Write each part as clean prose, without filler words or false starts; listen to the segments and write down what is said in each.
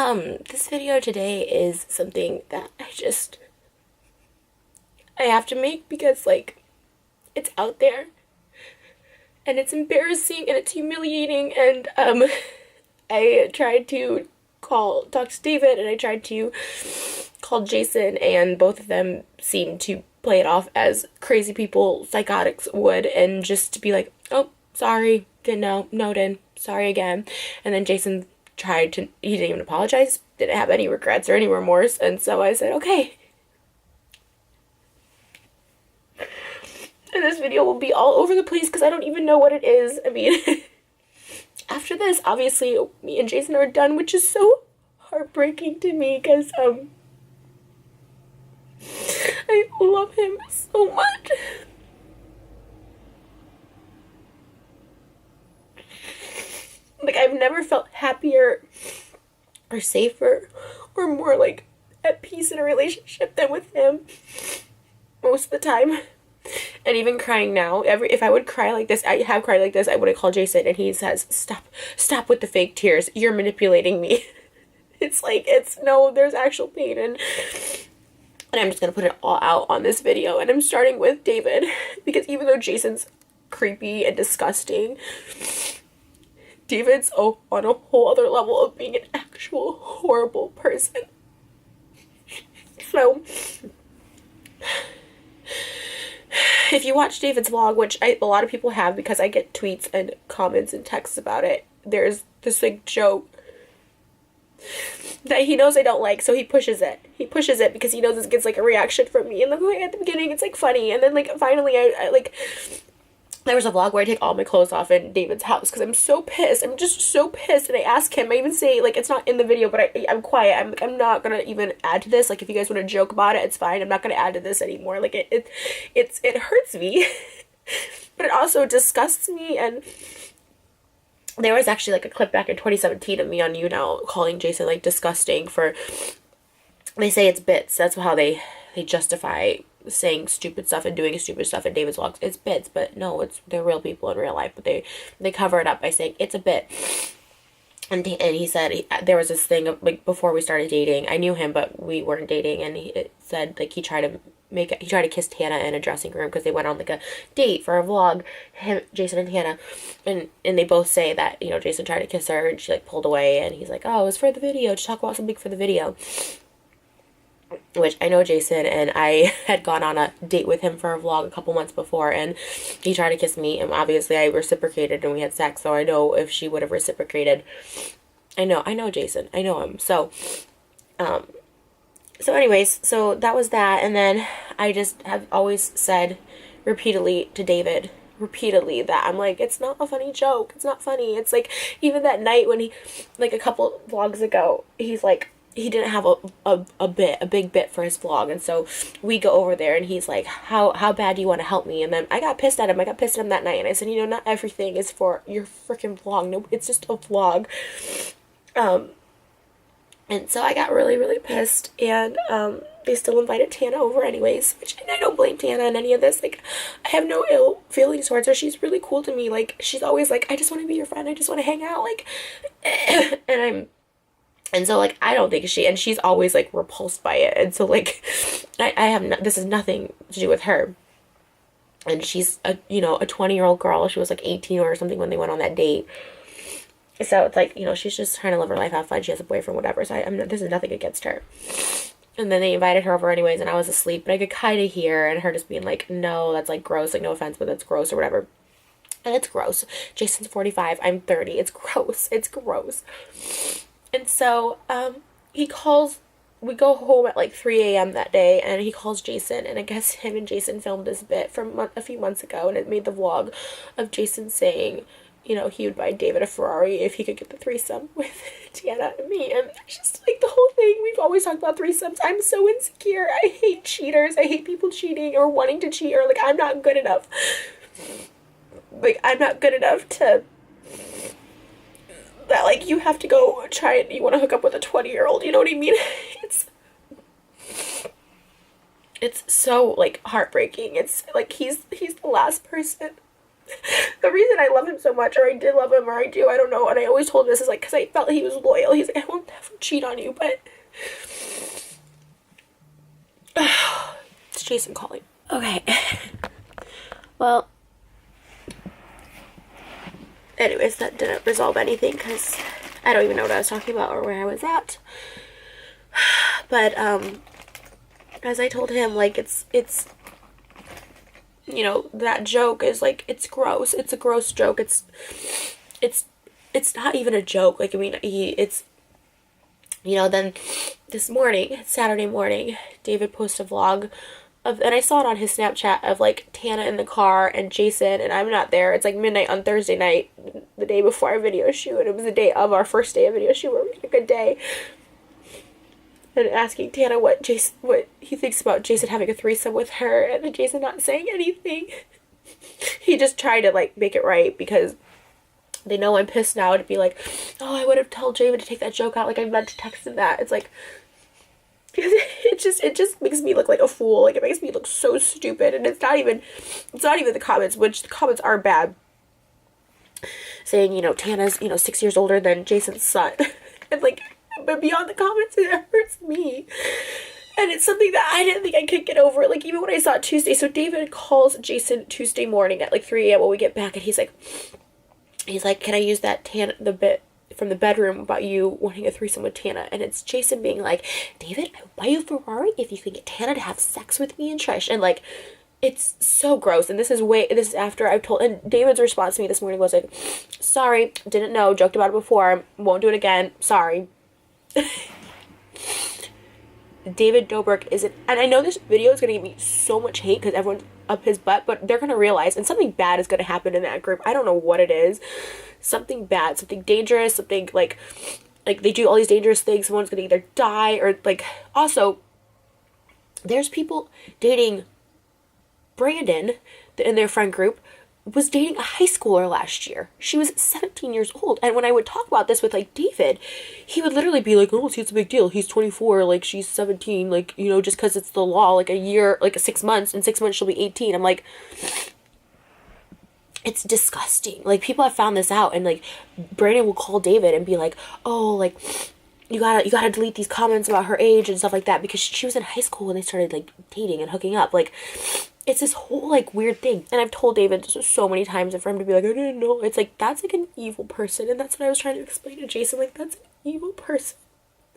This video today is something that I have to make because, like, it's out there and it's embarrassing and it's humiliating, and I tried to talk to David, and I tried to call Jason, and both of them seemed to play it off as crazy people, psychotics would, and just to be like, oh, sorry, didn't know, noted, sorry again. And then Jason he didn't even apologize, didn't have any regrets or any remorse, and so I said, okay. And this video will be all over the place because I don't even know what it is. I mean, after this, obviously, me and Jason are done, which is so heartbreaking to me because, I love him so much. Like, I've never felt happier or safer or more, like, at peace in a relationship than with him most of the time. And even crying now, if I would cry like this, I have cried like this, I would have called Jason, and he says, stop with the fake tears, you're manipulating me. It's like, no, there's actual pain, and I'm just gonna put it all out on this video. And I'm starting with David, because even though Jason's creepy and disgusting, David's on a whole other level of being an actual horrible person. So if you watch David's vlog, which a lot of people have because I get tweets and comments and texts about it, there's this, like, joke that he knows I don't like, so he pushes it. He pushes it because he knows this gets, like, a reaction from me. And, like, at the beginning, it's, like, funny. And then, like, finally, I like, there was a vlog where I take all my clothes off in David's house because I'm so pissed. I'm just so pissed. And I ask him, I even say, like, it's not in the video, but I'm quiet. I'm not gonna even add to this. Like, if you guys want to joke about it, it's fine. I'm not gonna add to this anymore. Like, it hurts me. But it also disgusts me. And there was actually, like, a clip back in 2017 of me on YouNow calling Jason, like, disgusting for, they say it's bits. That's how they justify saying stupid stuff and doing stupid stuff in David's vlogs. It's bits, but no, they're real people in real life, but they cover it up by saying it's a bit. And he said there was this thing of, like, before we started dating, I knew him, but we weren't dating, and it said, like, he tried to kiss Tana in a dressing room because they went on, like, a date for a vlog, Jason and Tana, and they both say that, you know, Jason tried to kiss her and she, like, pulled away, and he's like, oh, it was for the video, to talk about something for the video. Which I know Jason, and I had gone on a date with him for a vlog a couple months before, and he tried to kiss me, and obviously I reciprocated and we had sex, so I know if she would have reciprocated. I know Jason. I know him. So anyways, so that was that, and then I just have always said repeatedly to David, that I'm like, it's not a funny joke. It's not funny. It's like, even that night when he, like, a couple vlogs ago, he's like, he didn't have a big bit for his vlog, and so we go over there, and he's like, how bad do you want to help me? And then I got pissed at him that night, and I said, you know, not everything is for your freaking vlog. No, it's just a vlog. And so I got really, really pissed, and they still invited Tana over anyways, which, and I don't blame Tana in any of this. Like, I have no ill feelings towards her. She's really cool to me. Like, she's always like, I just want to be your friend. I just want to hang out. Like, and so, like, I don't think she's always, like, repulsed by it. And so, like, this is nothing to do with her. And she's a 20-year-old girl. She was, like, 18 or something when they went on that date. So it's like, you know, she's just trying to live her life, have fun. She has a boyfriend, whatever. So this is nothing against her. And then they invited her over anyways, and I was asleep. But I could kind of hear, and her just being like, no, that's, like, gross. Like, no offense, but that's gross or whatever. And it's gross. Jason's 45. I'm 30. It's gross. It's gross. And so, we go home at, like, 3 a.m. that day, and he calls Jason, and I guess him and Jason filmed this bit from a few months ago, and it made the vlog of Jason saying, you know, he would buy David a Ferrari if he could get the threesome with Tana and me, and it's just, like, the whole thing, we've always talked about threesomes. I'm so insecure. I hate cheaters. I hate people cheating or wanting to cheat, or, like, I'm not good enough. Like, I'm not good enough to... that, like, you have to go try it, you want to hook up with a 20-year-old, you know what I mean? It's so, like, heartbreaking. It's, like, he's the last person The reason I love him so much, or I did love him, or I do, I don't know, and I always told him this, is like, because I felt he was loyal. He's like, I won't never cheat on you, but it's Jason calling. Okay. Well, anyways, that didn't resolve anything, because I don't even know what I was talking about or where I was at. But, as I told him, like, it's, you know, that joke is, like, it's gross. It's a gross joke. It's not even a joke. Like, I mean, it's, you know, then this morning, Saturday morning, David posted a vlog of, and I saw it on his Snapchat, of, like, Tana in the car and Jason, and I'm not there. It's, like, midnight on Thursday night, the day before our video shoot. It was the day of our first day of video shoot, where we had a good day. And asking Tana what he thinks about Jason having a threesome with her, and Jason not saying anything. He just tried to, like, make it right, because they know I'm pissed now, to be like, oh, I would have told David to take that joke out, like, I meant to text him that. It's like, it just makes me look like a fool. Like, it makes me look so stupid, and it's not even the comments, which the comments are bad, saying, you know, Tana's, you know, 6 years older than Jason's son. And, like, but beyond the comments, it hurts me. And it's something that I didn't think I could get over. Like, even when I saw it Tuesday. So David calls Jason Tuesday morning at, like, 3 a.m. when we get back. And he's like, can I use that the bit from the bedroom about you wanting a threesome with Tana? And it's Jason being like, David, I will buy you a Ferrari if you can get Tana to have sex with me and Trish. And, like, it's so gross. And this is after I've told, and David's response to me this morning was like, sorry, didn't know, joked about it before, won't do it again, sorry. David Dobrik isn't, and I know this video is going to give me so much hate because everyone's up his butt, but they're going to realize, and something bad is going to happen in that group. I don't know what it is. Something bad, something dangerous, something like they do all these dangerous things. Someone's going to either die or, like, also, there's people dating Brandon in their friend group, was dating a high schooler last year. She was 17 years old. And when I would talk about this with, like, David, he would literally be like, oh, see, it's a big deal. He's 24, like, she's 17, like, you know, just because it's the law, like, a year, like, 6 months, in 6 months she'll be 18. I'm like, it's disgusting. Like, people have found this out, and, like, Brandon will call David and be like, oh, like, you gotta delete these comments about her age and stuff like that, because she was in high school when they started, like, dating and hooking up. Like, it's this whole, like, weird thing. And I've told David so many times, and for him to be like, I didn't know. It's like, that's, like, an evil person. And that's what I was trying to explain to Jason. Like, that's an evil person.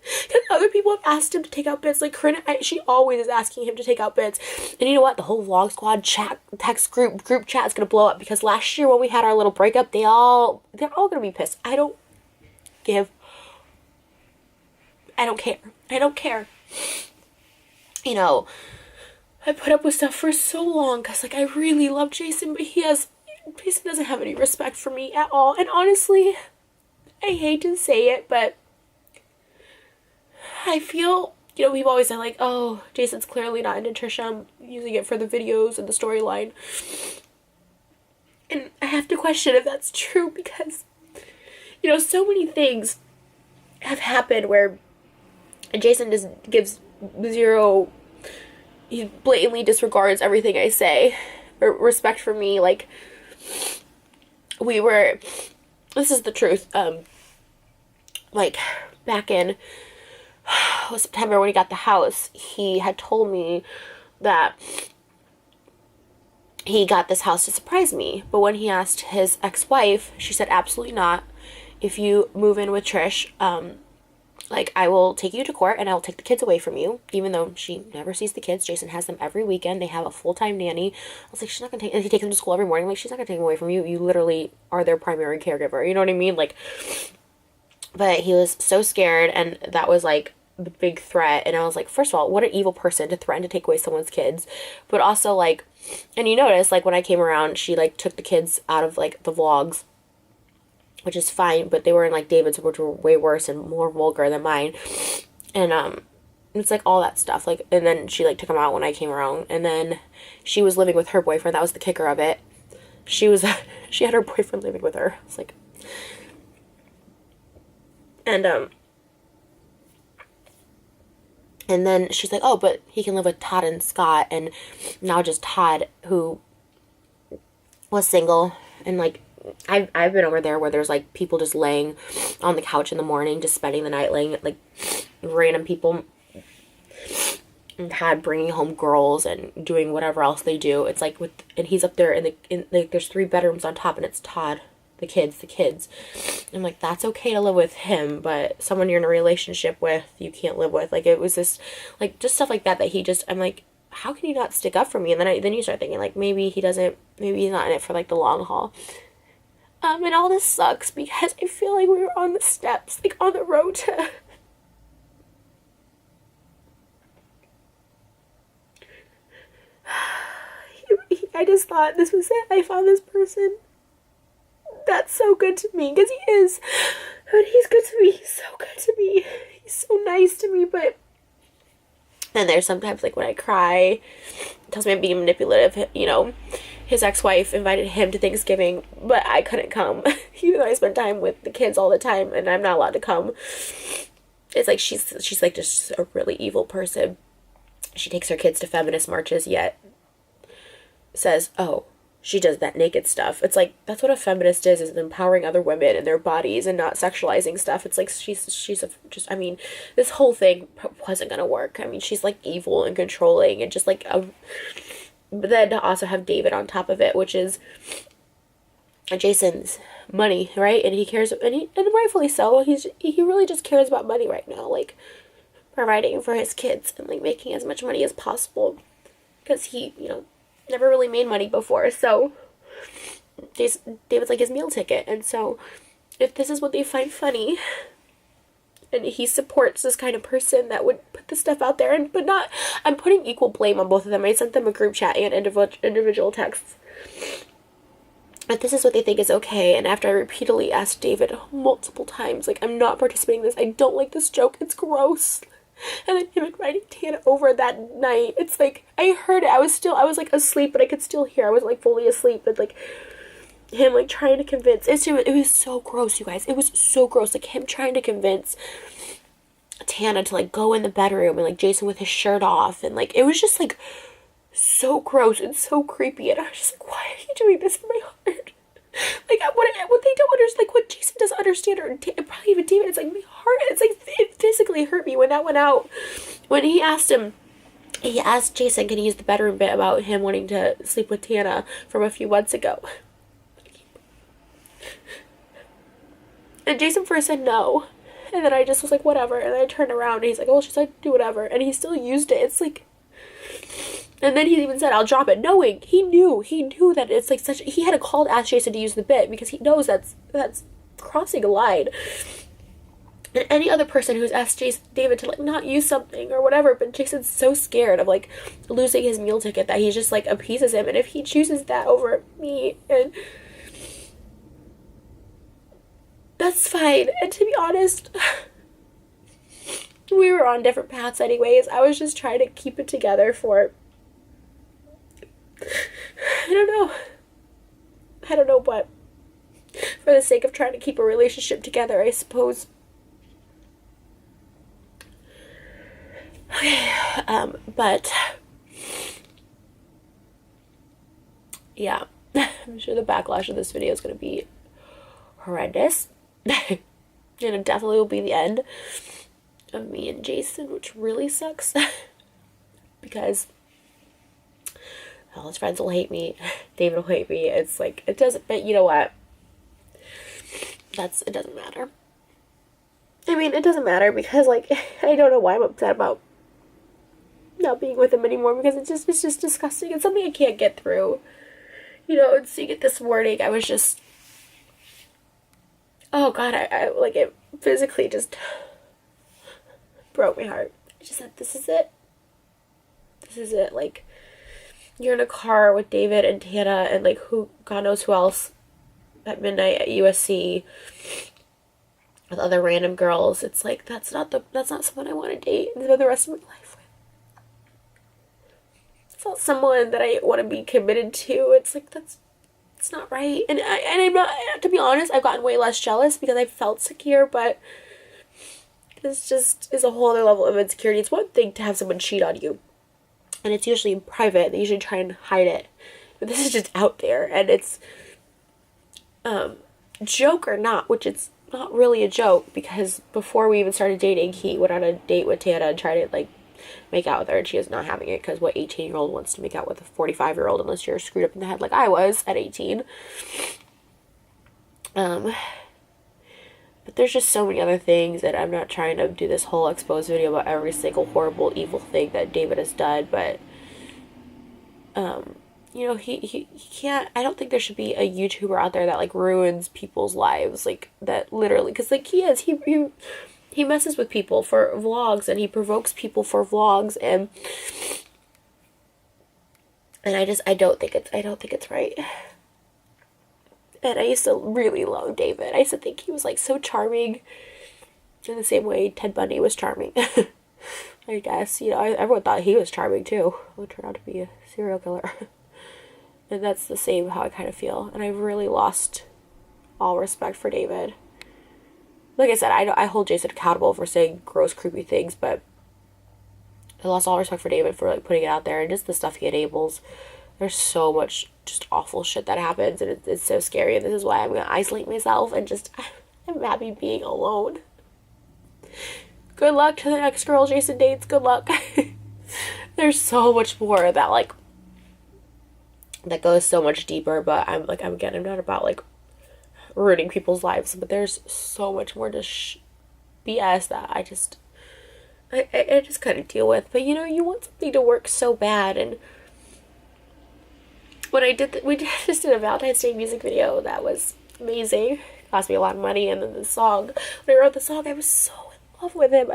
Because other people have asked him to take out bits. Like, Corinne, she always is asking him to take out bits. And you know what? The whole Vlog Squad text group chat is going to blow up. Because last year when we had our little breakup, they're all going to be pissed. I don't care. I don't care. You know, I put up with stuff for so long because, like, I really love Jason, but Jason doesn't have any respect for me at all. And honestly, I hate to say it, but I feel, you know, we've always said, like, oh, Jason's clearly not into Trisha. I'm using it for the videos and the storyline. And I have to question if that's true because, you know, so many things have happened where Jason just gives zero, he blatantly disregards everything I say, or respect for me. Like, this is the truth, like, back in September when he got the house, he had told me that he got this house to surprise me, but when he asked his ex-wife, she said, absolutely not. If you move in with Trish, like, I will take you to court and I will take the kids away from you, even though she never sees the kids. Jason has them every weekend. They have a full-time nanny. I was like, she's not going to take, and he takes them to school every morning. I'm like, she's not going to take them away from you. You literally are their primary caregiver. You know what I mean? Like, but he was so scared, and that was, like, the big threat. And I was like, first of all, what an evil person to threaten to take away someone's kids. But also, like, and you notice, like, when I came around, she, like, took the kids out of, like, the vlogs, which is fine, but they were in, like, David's, which were way worse and more vulgar than mine. And, it's, like, all that stuff. Like, and then she, like, took them out when I came around. And then she was living with her boyfriend. That was the kicker of it. She had her boyfriend living with her. It's like, and then she's like, oh, but he can live with Todd and Scott. And now just Todd, who was single, and like I've been over there where there's like people just laying on the couch in the morning, just spending the night, laying like random people, and had bringing home girls and doing whatever else they do. It's like and he's up there in like there's 3 bedrooms on top, and it's Todd, the kids. I'm like, that's okay to live with him, but someone you're in a relationship with, you can't live with. Like, it was this, like, just stuff like that he just, I'm like, how can you not stick up for me? And then you start thinking, like, maybe he's not in it for, like, the long haul. And all this sucks because I feel like we were on the steps, like, on the road to... I just thought this was it. I found this person that's so good to me, because he is. And he's good to me. He's so good to me. He's so nice to me, but... And there's sometimes, like, when I cry, tells me I'm being manipulative, you know. His ex-wife invited him to Thanksgiving, but I couldn't come, even though I spend time with the kids all the time, and I'm not allowed to come. It's like she's like just a really evil person. She takes her kids to feminist marches, yet says, oh, she does that naked stuff. It's like, that's what a feminist is empowering other women and their bodies and not sexualizing stuff. It's like, I mean, this whole thing wasn't gonna work. I mean, she's like evil and controlling and just like but then to also have David on top of it, which is Jason's money, right? And he cares, and rightfully so. He really just cares about money right now, like providing for his kids and like making as much money as possible, because he, you know, never really made money before. So David's like his meal ticket. And so if this is what they find funny, and he supports this kind of person that would put this stuff out there, but not, I'm putting equal blame on both of them. I sent them a group chat and individual texts. But this is what they think is okay. And after I repeatedly asked David multiple times, like, I'm not participating in this. I don't like this joke. It's gross. And then him inviting Tana over that night. It's like, I heard it. I was like asleep, but I could still hear. I was like fully asleep. But like him like trying to convince. It was so gross, you guys. It was so gross. Like him trying to convince Tana to like go in the bedroom, and like Jason with his shirt off. And like, it was just like so gross and so creepy. And I was just like, why are you doing this in my heart? Like, what they don't understand, like, what Jason doesn't understand, or probably even David, it's like, my heart, it's like, it physically hurt me when that went out. When he asked Jason, can he use the bedroom bit about him wanting to sleep with Tana from a few months ago? And Jason first said no. And then I just was like, whatever. And then I turned around, and he's like, oh, she said do whatever. And he still used it. It's like... And then he even said, I'll drop it, knowing, he knew that it's like such, he had to call to ask Jason to use the bit, because he knows that's crossing a line. And any other person who's asked David to like not use something or whatever, but Jason's so scared of like losing his meal ticket that he just like appeases him. And if he chooses that over me, and that's fine. And to be honest, we were on different paths anyways. I was just trying to keep it together for, I don't know, but for the sake of trying to keep a relationship together, I suppose. Okay, but yeah, I'm sure the backlash of this video is going to be horrendous. And it definitely will be the end of me and Jason, which really sucks. Because all his friends will hate me, David will hate me. It's like, it doesn't, but you know what? It doesn't matter. I mean, it doesn't matter because, like, I don't know why I'm upset about not being with him anymore, because it's just disgusting. It's something I can't get through. You know, and seeing it this morning, I was just, oh God, I like, it physically just broke my heart. I just said, this is it. This is it. Like, you're in a car with David and Tana and like God knows who else at midnight at USC with other random girls. It's like, that's not someone I want to date and spend the rest of my life with. It's not someone that I want to be committed to. It's like, it's not right. And I'm not, to be honest, I've gotten way less jealous because I felt secure, but this just is a whole other level of insecurity. It's one thing to have someone cheat on you, and it's usually in private. They usually try and hide it. but this is just out there, and it's, joke or not, which it's not really a joke, because before we even started dating, he went on a date with Tana and tried to, like, make out with her, and she was not having it, because what 18-year-old wants to make out with a 45-year-old unless you're screwed up in the head like I was at 18. But there's just so many other things that I'm not trying to do this whole expose video about every single horrible, evil thing that David has done, but, you know, he can't, I don't think there should be a YouTuber out there that, like, ruins people's lives, like, that literally, because, like, he messes with people for vlogs, and he provokes people for vlogs, and I don't think it's right. And I used to really love David. I used to think he was, like, so charming, in the same way Ted Bundy was charming. I guess, you know, everyone thought he was charming too. Who turned out to be a serial killer. And that's the same how I kind of feel. And I've really lost all respect for David. Like I said, I hold Jason accountable for saying gross, creepy things, but I lost all respect for David for, like, putting it out there, and just the stuff he enables. There's so much just awful shit that happens, and it's so scary, and this is why I'm going to isolate myself, and just, I'm happy being alone. Good luck to the next girl Jason dates. Good luck. There's so much more that, like, that goes so much deeper, but I'm not about, like, ruining people's lives, but there's so much more to BS that I just couldn't deal with. But, you know, you want something to work so bad, and when we just did a Valentine's Day music video that was amazing. It cost me a lot of money, and then the song, when I wrote the song, I was so in love with him.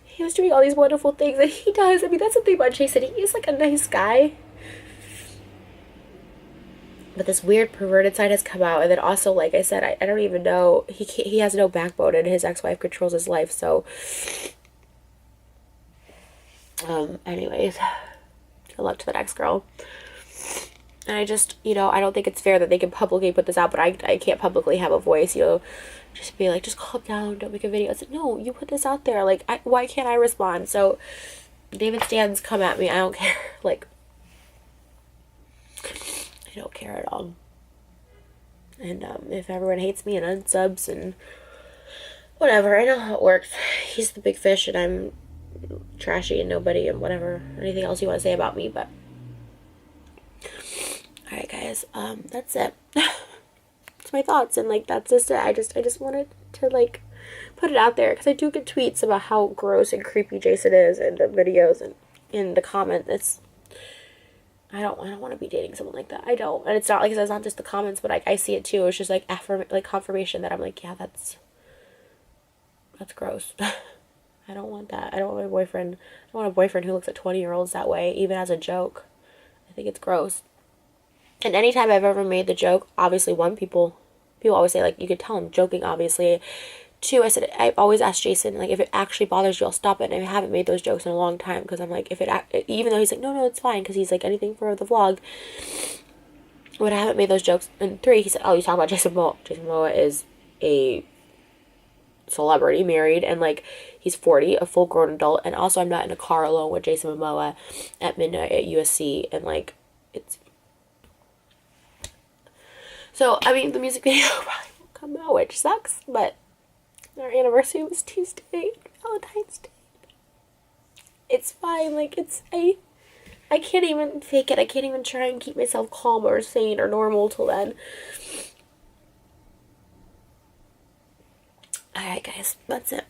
He was doing all these wonderful things that he does. I mean, that's the thing about Jason. He is, like, a nice guy, but this weird perverted side has come out. And then also, like I said, I don't even know, he has no backbone, and his ex-wife controls his life. So anyways, good luck to the next girl. And I just, you know, I don't think it's fair that they can publicly put this out, but I can't publicly have a voice, you know, just be like, just calm down, don't make a video. It's like, no, you put this out there, like, why can't I respond? So David Stans, come at me, I don't care. Like, I don't care at all. And if everyone hates me and unsubs and whatever, I know how it works. He's the big fish, and I'm trashy and nobody, and whatever, anything else you want to say about me. But alright, guys, that's it. It's my thoughts, and, like, that's just it. I just wanted to, like, put it out there, because I do get tweets about how gross and creepy Jason is in the videos and in the comments. I don't want to be dating someone like that. I don't. And it's not, like, it's not just the comments, but, like, I see it too. It's just, like, confirmation that I'm like, yeah, that's gross. I don't want that. I don't want a boyfriend who looks at 20-year-olds that way, even as a joke. I think it's gross. And anytime I've ever made the joke, obviously, one, people always say, like, you could tell I'm joking, obviously. Two, I said, I've always asked Jason, like, if it actually bothers you, I'll stop it. And I haven't made those jokes in a long time, because I'm like, even though he's like, no, it's fine, because he's like, anything for the vlog. When I haven't made those jokes. And three, he said, oh, you talking about Jason Momoa. Jason Momoa is a celebrity, married, and, like, he's 40, a full-grown adult, and also I'm not in a car alone with Jason Momoa at midnight at USC, and, like, it's... So, I mean, the music video probably won't come out, which sucks, but our anniversary was Tuesday, Valentine's Day. It's fine, like, I can't even fake it. I can't even try and keep myself calm or sane or normal till then. Alright, guys, that's it.